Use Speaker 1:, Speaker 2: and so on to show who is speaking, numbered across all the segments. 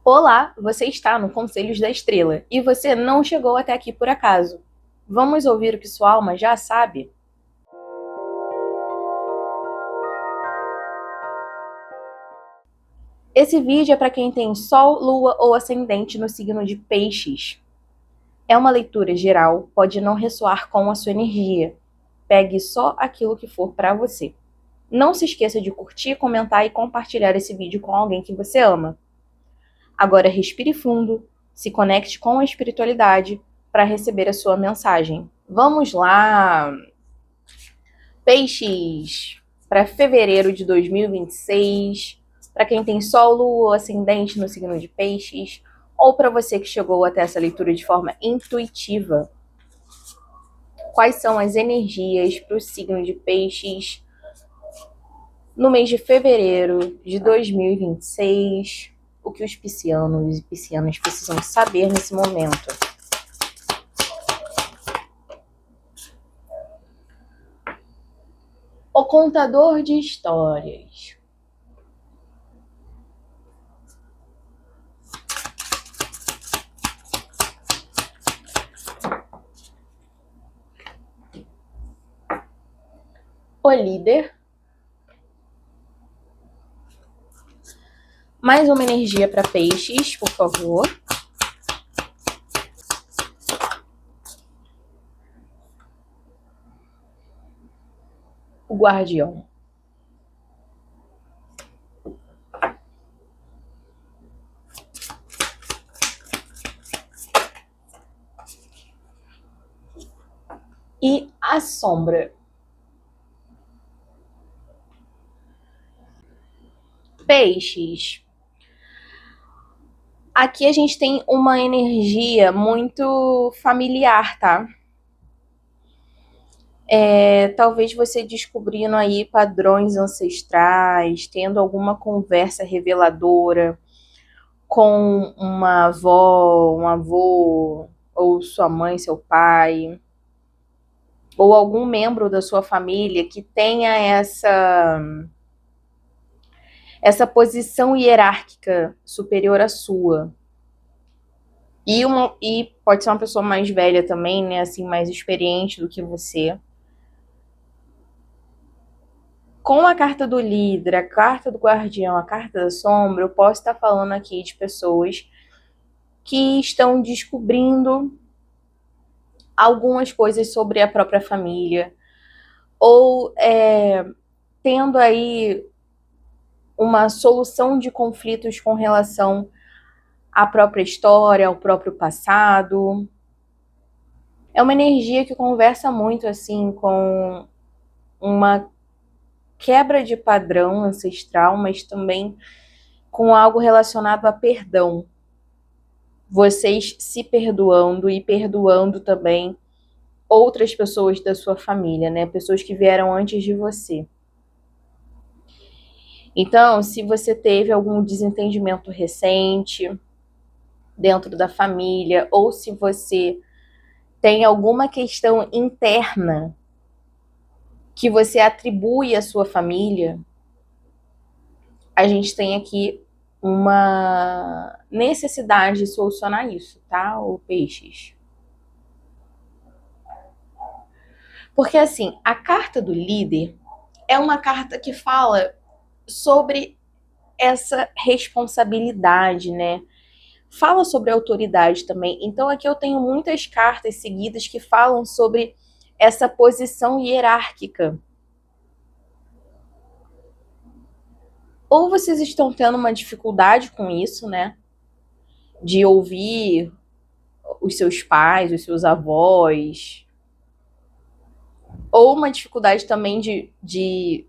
Speaker 1: Olá, você está no Conselhos da Estrela e você não chegou até aqui por acaso. Vamos ouvir o que sua alma já sabe? Esse vídeo é para quem tem Sol, Lua ou Ascendente no signo de Peixes. É uma leitura geral, pode não ressoar com a sua energia. Pegue só aquilo que for para você. Não se esqueça de curtir, comentar e compartilhar esse vídeo com alguém que você ama. Agora respire fundo, se conecte com a espiritualidade para receber a sua mensagem. Vamos lá! Peixes, para fevereiro de 2026, para quem tem Sol, Lua, Ascendente no signo de Peixes, ou para você que chegou até essa leitura de forma intuitiva. Quais são as energias para o signo de Peixes no mês de fevereiro de 2026? O que os piscianos e piscianas precisam saber nesse momento? O contador de histórias. O líder. Mais uma energia para peixes, por favor. O guardião. E a sombra. Peixes. Aqui a gente tem uma energia muito familiar, tá? Talvez você descobrindo aí padrões ancestrais, tendo alguma conversa reveladora com uma avó, um avô, ou sua mãe, seu pai, ou algum membro da sua família que tenha essa posição hierárquica superior à sua. E pode ser uma pessoa mais velha também, né? Assim, mais experiente do que você. Com a carta do líder, a carta do guardião, a carta da sombra, eu posso estar falando aqui de pessoas que estão descobrindo algumas coisas sobre a própria família, ou tendo aí uma solução de conflitos com relação à própria história, ao próprio passado. É uma energia que conversa muito assim com uma quebra de padrão ancestral, mas também com algo relacionado a perdão. Vocês se perdoando e perdoando também outras pessoas da sua família, né? Pessoas que vieram antes de você. Então, se você teve algum desentendimento recente dentro da família, ou se você tem alguma questão interna que você atribui à sua família, a gente tem aqui uma necessidade de solucionar isso, tá, o peixes? Porque, assim, a carta do líder é uma carta que fala sobre essa responsabilidade, né? Fala sobre autoridade também. Então, aqui eu tenho muitas cartas seguidas que falam sobre essa posição hierárquica. Ou vocês estão tendo uma dificuldade com isso, né? De ouvir os seus pais, os seus avós. Ou uma dificuldade também de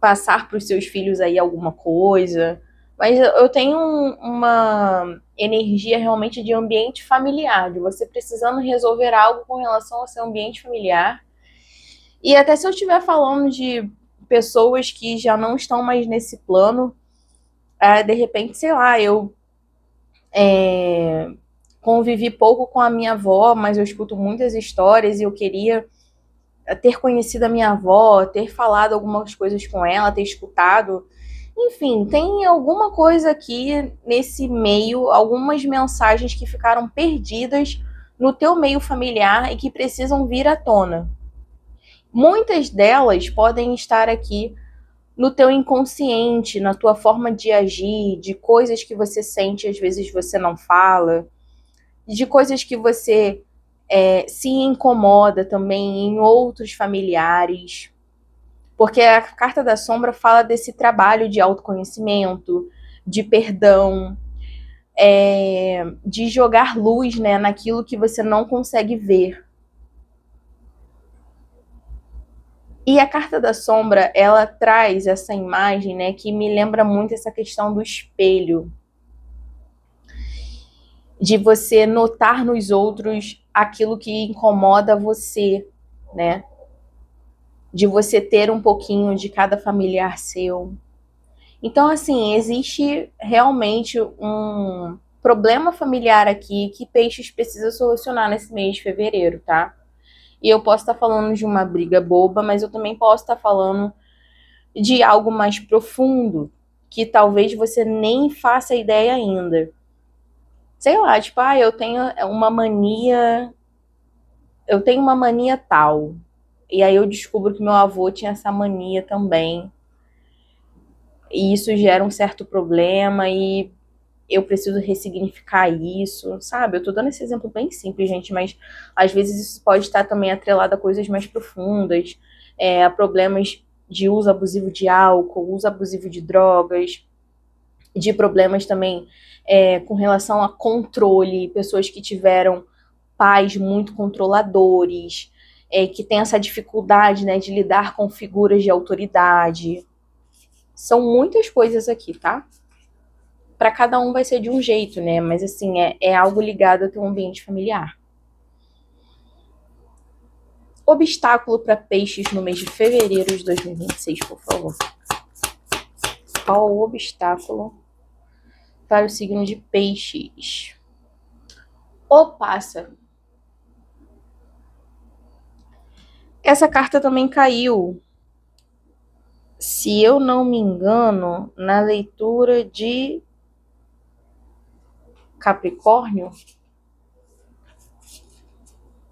Speaker 1: passar para os seus filhos aí alguma coisa. Mas eu tenho uma energia realmente de ambiente familiar, de você precisando resolver algo com relação ao seu ambiente familiar. E até se eu estiver falando de pessoas que já não estão mais nesse plano, de repente, sei lá, eu convivi pouco com a minha avó, mas eu escuto muitas histórias e eu queria ter conhecido a minha avó, ter falado algumas coisas com ela, ter escutado. Enfim, tem alguma coisa aqui nesse meio, algumas mensagens que ficaram perdidas no teu meio familiar e que precisam vir à tona. Muitas delas podem estar aqui no teu inconsciente, na tua forma de agir, de coisas que você sente, às vezes você não fala, de coisas que você se incomoda também em outros familiares. Porque a carta da sombra fala desse trabalho de autoconhecimento, de perdão, de jogar luz, né, naquilo que você não consegue ver. E a carta da sombra, ela traz essa imagem, né, que me lembra muito essa questão do espelho. De você notar nos outros aquilo que incomoda você, né? De você ter um pouquinho de cada familiar seu. Então, assim, existe realmente um problema familiar aqui que Peixes precisa solucionar nesse mês de fevereiro, tá? E eu posso estar falando de uma briga boba, mas eu também posso estar falando de algo mais profundo, que talvez você nem faça ideia ainda. Sei lá, tipo, eu tenho uma mania tal. E aí eu descubro que meu avô tinha essa mania também. E isso gera um certo problema e eu preciso ressignificar isso, sabe? Eu tô dando esse exemplo bem simples, gente, mas às vezes isso pode estar também atrelado a coisas mais profundas, a problemas de uso abusivo de álcool, uso abusivo de drogas, de problemas também com relação a controle, pessoas que tiveram pais muito controladores, que têm essa dificuldade, né, de lidar com figuras de autoridade. São muitas coisas aqui, tá? Para cada um vai ser de um jeito, né? Mas assim, é algo ligado ao teu ambiente familiar. Obstáculo para peixes no mês de fevereiro de 2026, por favor. Qual o obstáculo para o signo de peixes? O pássaro. Essa carta também caiu, se eu não me engano, na leitura de Capricórnio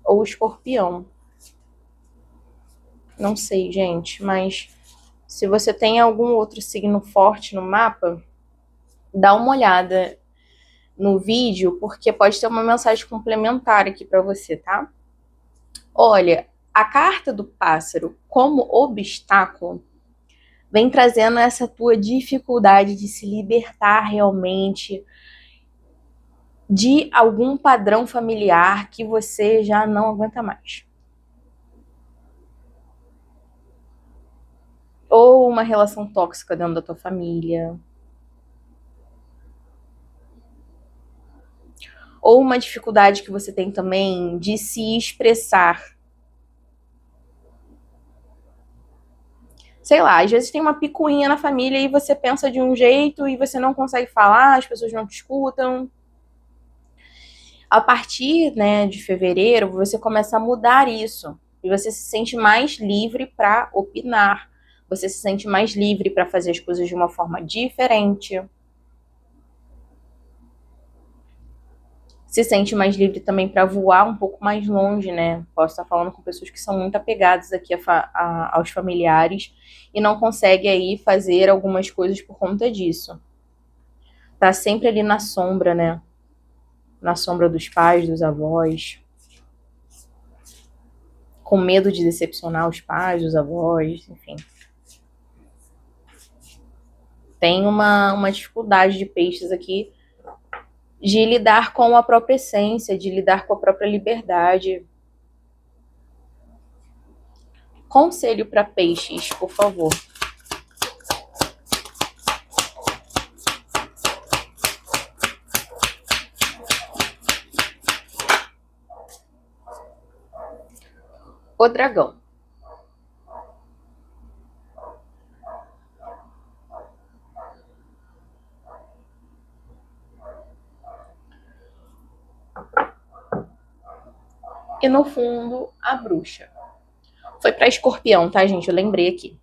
Speaker 1: ou Escorpião. Não sei, gente, mas se você tem algum outro signo forte no mapa, dá uma olhada no vídeo, porque pode ter uma mensagem complementar aqui para você, tá? Olha, a carta do pássaro como obstáculo vem trazendo essa tua dificuldade de se libertar realmente de algum padrão familiar que você já não aguenta mais. Ou uma relação tóxica dentro da tua família. Ou uma dificuldade que você tem também de se expressar. Sei lá, às vezes tem uma picuinha na família e você pensa de um jeito e você não consegue falar, as pessoas não te escutam. A partir, né, de fevereiro, você começa a mudar isso. E você se sente mais livre para opinar. Você se sente mais livre para fazer as coisas de uma forma diferente. Se sente mais livre também para voar um pouco mais longe, né? Posso estar falando com pessoas que são muito apegadas aqui aos familiares e não conseguem aí fazer algumas coisas por conta disso. Tá sempre ali na sombra, né? Na sombra dos pais, dos avós, com medo de decepcionar os pais, os avós, enfim. Tem uma dificuldade de peixes aqui de lidar com a própria essência, de lidar com a própria liberdade. Conselho para peixes, por favor. O dragão. E no fundo, a bruxa. Foi para escorpião, tá, gente? Eu lembrei aqui.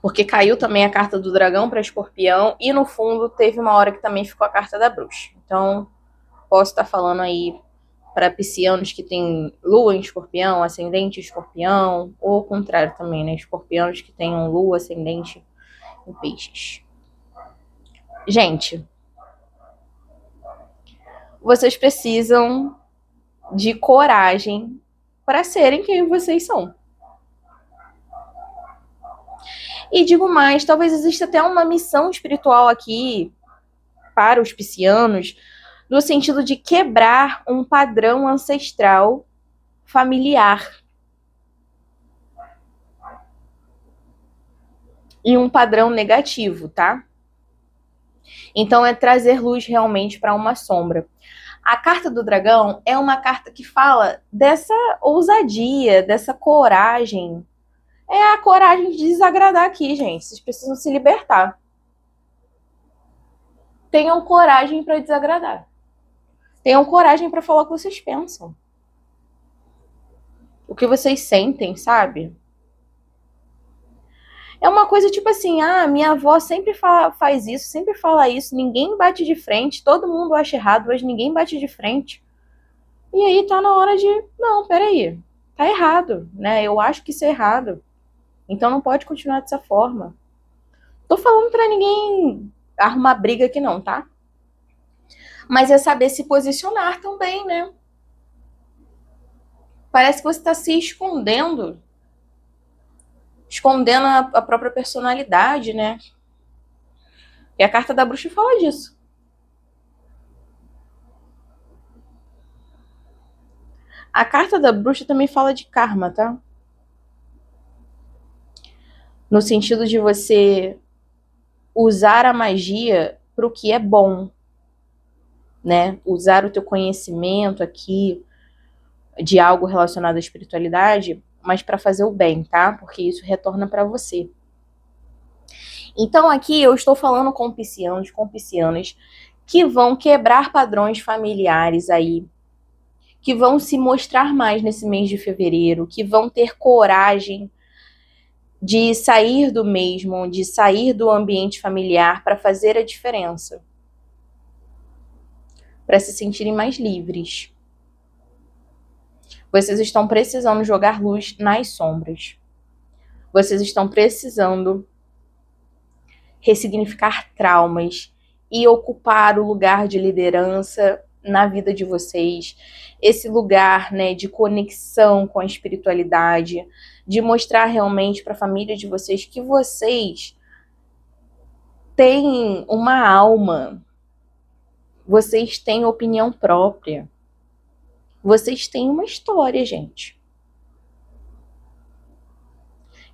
Speaker 1: Porque caiu também a carta do dragão para escorpião e no fundo teve uma hora que também ficou a carta da bruxa. Então, posso estar falando aí para piscianos que tem lua em escorpião, ascendente em escorpião, ou ao contrário também, né? Escorpianos que tenham lua, ascendente em peixes. Gente, vocês precisam de coragem para serem quem vocês são. E digo mais, talvez exista até uma missão espiritual aqui para os piscianos, no sentido de quebrar um padrão ancestral familiar. E um padrão negativo, tá? Então é trazer luz realmente para uma sombra. A carta do dragão é uma carta que fala dessa ousadia, dessa coragem. É a coragem de desagradar aqui, gente. Vocês precisam se libertar. Tenham coragem para desagradar. Tenham coragem para falar o que vocês pensam. O que vocês sentem, sabe? É uma coisa tipo assim, minha avó sempre faz isso, sempre fala isso, ninguém bate de frente, todo mundo acha errado, mas ninguém bate de frente. E aí tá na hora de, não, peraí, tá errado, né? Eu acho que isso é errado. Então não pode continuar dessa forma. Tô falando pra ninguém arrumar briga aqui não, tá? Mas é saber se posicionar também, né? Parece que você tá se escondendo a própria personalidade, né? E a carta da bruxa fala disso. A carta da bruxa também fala de karma, tá? No sentido de você usar a magia para o que é bom, né? Usar o teu conhecimento aqui de algo relacionado à espiritualidade, mas para fazer o bem, tá? Porque isso retorna para você. Então aqui eu estou falando com piscianos, com piscianas que vão quebrar padrões familiares aí, que vão se mostrar mais nesse mês de fevereiro, que vão ter coragem de sair do mesmo, de sair do ambiente familiar para fazer a diferença, para se sentirem mais livres. Vocês estão precisando jogar luz nas sombras. Vocês estão precisando ressignificar traumas e ocupar o lugar de liderança na vida de vocês, esse lugar, né, de conexão com a espiritualidade, de mostrar realmente para a família de vocês que vocês têm uma alma, vocês têm opinião própria, vocês têm uma história, gente.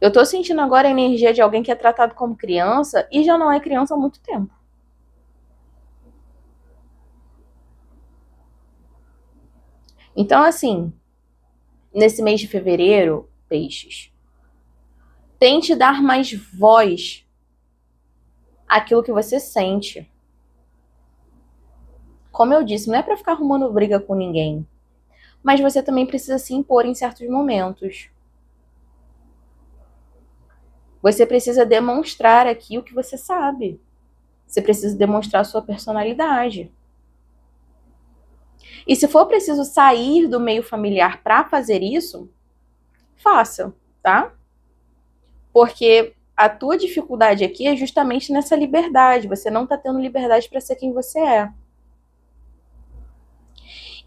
Speaker 1: Eu tô sentindo agora a energia de alguém que é tratado como criança e já não é criança há muito tempo. Então, assim, nesse mês de fevereiro, peixes, tente dar mais voz àquilo que você sente. Como eu disse, não é pra ficar arrumando briga com ninguém, mas você também precisa se impor em certos momentos. Você precisa demonstrar aqui o que você sabe. Você precisa demonstrar a sua personalidade. E se for preciso sair do meio familiar para fazer isso, faça, tá? Porque a tua dificuldade aqui é justamente nessa liberdade. Você não tá tendo liberdade para ser quem você é.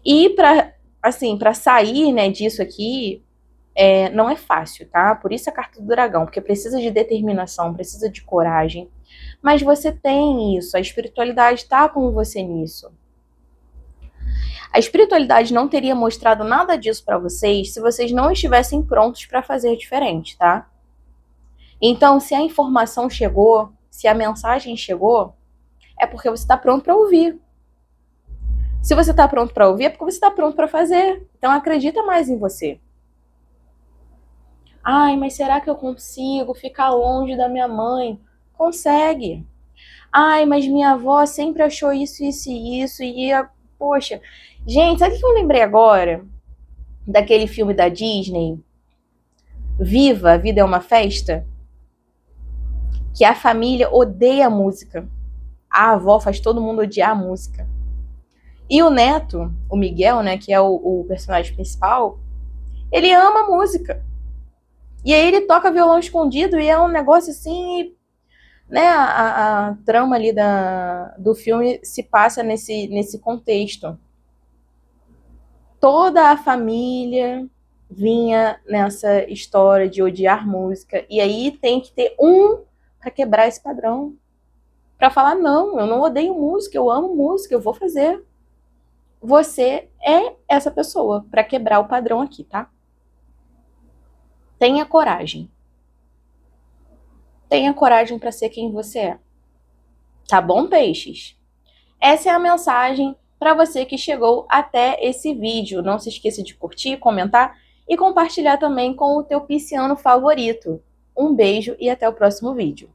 Speaker 1: E para sair, né, disso aqui, não é fácil, tá? Por isso a carta do dragão, porque precisa de determinação, precisa de coragem. Mas você tem isso, a espiritualidade tá com você nisso. A espiritualidade não teria mostrado nada disso para vocês se vocês não estivessem prontos para fazer diferente, tá? Então, se a informação chegou, se a mensagem chegou, é porque você está pronto para ouvir. Se você está pronto para ouvir, é porque você está pronto para fazer. Então, acredita mais em você. Ai, mas será que eu consigo ficar longe da minha mãe? Consegue. Ai, mas minha avó sempre achou isso, isso e isso. Poxa. Gente, sabe o que eu lembrei agora? Daquele filme da Disney, Viva, a Vida é uma Festa? que a família odeia a música. A avó faz todo mundo odiar a música. E o neto, o Miguel, né, que é o personagem principal, ele ama a música. E aí ele toca violão escondido e é um negócio assim, né? A trama ali do filme se passa nesse contexto. Toda a família vinha nessa história de odiar música. E aí tem que ter um para quebrar esse padrão. Para falar, não, eu não odeio música, eu amo música, eu vou fazer. Você é essa pessoa para quebrar o padrão aqui, tá? Tenha coragem. Tenha coragem para ser quem você é. Tá bom, peixes? Essa é a mensagem para você que chegou até esse vídeo. Não se esqueça de curtir, comentar e compartilhar também com o teu pisciano favorito. Um beijo e até o próximo vídeo.